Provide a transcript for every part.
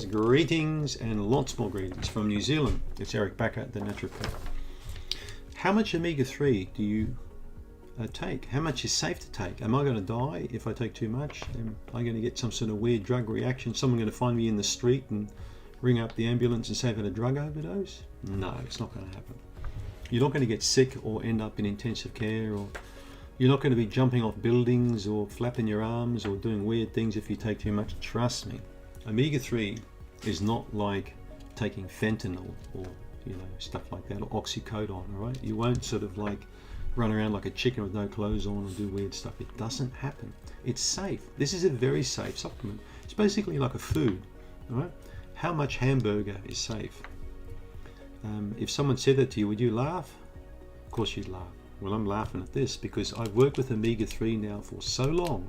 greetings and lots more greetings from New Zealand. It's Eric Backer, the naturopath. How much omega-3 do you take? How much is safe to take? Am I going to die if I take too much? Am I going to get some sort of weird drug reaction? Someone going to find me in the street and ring up the ambulance and say I've had a drug overdose? No, it's not going to happen. You're not going to get sick or end up in intensive care, or you're not going to be jumping off buildings or flapping your arms or doing weird things if you take too much. Trust me. Omega-3 is not like taking fentanyl or stuff like that, or oxycodone, all right? You won't sort of like run around like a chicken with no clothes on or do weird stuff. It doesn't happen. It's safe. This is a very safe supplement. It's basically like a food, all right? How much hamburger is safe? If someone said that to you, would you laugh? Of course you'd laugh. Well, I'm laughing at this because I've worked with omega-3 now for so long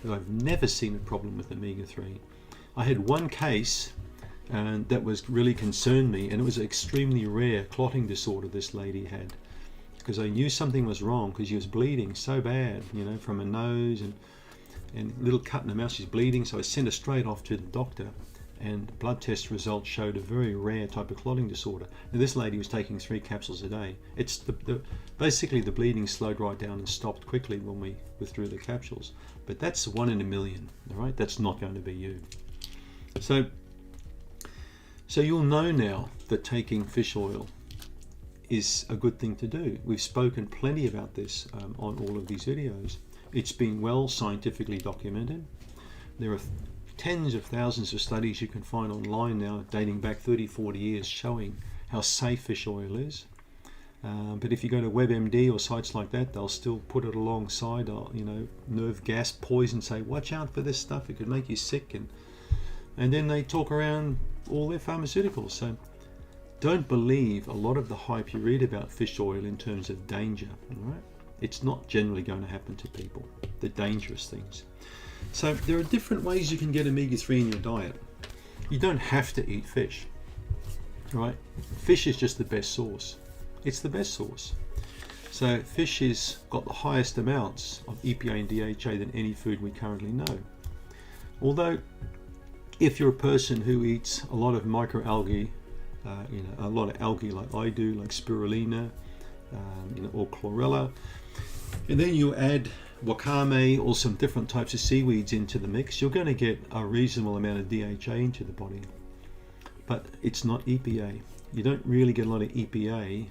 that I've never seen a problem with omega-3. I had one case that was really concerned me, and it was an extremely rare clotting disorder this lady had, because I knew something was wrong because she was bleeding so bad, from her nose and little cut in her mouth. She's bleeding, so I sent her straight off to the doctor, and blood test results showed a very rare type of clotting disorder. Now, this lady was taking 3 capsules a day. It's basically the bleeding slowed right down and stopped quickly when we withdrew the capsules. But that's 1 in a million, all right? That's not going to be you. So you'll know now that taking fish oil is a good thing to do. We've spoken plenty about this on all of these videos. It's been well scientifically documented. There are tens of thousands of studies you can find online now dating back 30-40 years showing how safe fish oil is. But if you go to WebMD or sites like that, they'll still put it alongside nerve gas poison, say watch out for this stuff, it could make you sick, and then they talk around all their pharmaceuticals. So don't believe a lot of the hype you read about fish oil in terms of danger, all right? It's not generally going to happen to people, the dangerous things. So there are different ways you can get omega-3 in your diet. You don't have to eat fish, right? Fish is just the best source. It's the best source. So fish has got the highest amounts of EPA and DHA than any food we currently know. Although, if you're a person who eats a lot of microalgae, a lot of algae like I do, like spirulina, or chlorella, and then you add wakame or some different types of seaweeds into the mix, you're going to get a reasonable amount of DHA into the body. But it's not EPA. You don't really get a lot of EPA,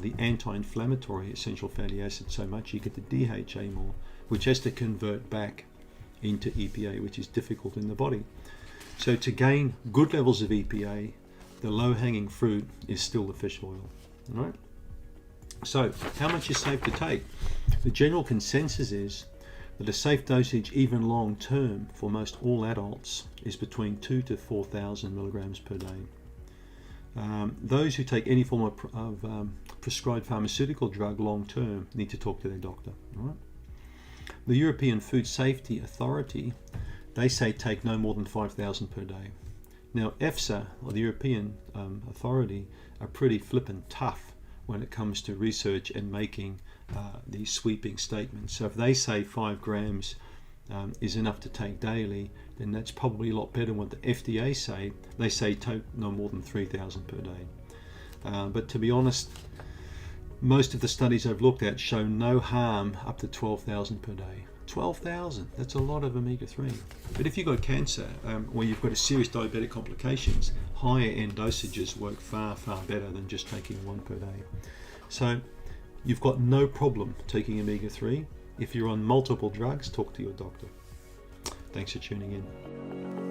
the anti-inflammatory essential fatty acids, so much. You get the DHA more, which has to convert back into EPA, which is difficult in the body. So to gain good levels of EPA, the low-hanging fruit is still the fish oil, all right? So how much is safe to take? The general consensus is that a safe dosage, even long term, for most all adults is between 2,000 to 4,000 milligrams per day. Those who take any form of prescribed pharmaceutical drug long term need to talk to their doctor. All right? The European Food Safety Authority, they say take no more than 5,000 per day. Now EFSA, or the European Authority, are pretty flippin' tough when it comes to research and making these sweeping statements. So if they say 5 grams is enough to take daily, then that's probably a lot better than what the FDA say. They say take no more than 3,000 per day. But to be honest, most of the studies I've looked at show no harm up to 12,000 per day. 12,000, that's a lot of omega-3. But if you've got cancer or you've got a serious diabetic complications, higher end dosages work far, far better than just taking 1 per day. So you've got no problem taking omega-3. If you're on multiple drugs, talk to your doctor. Thanks for tuning in.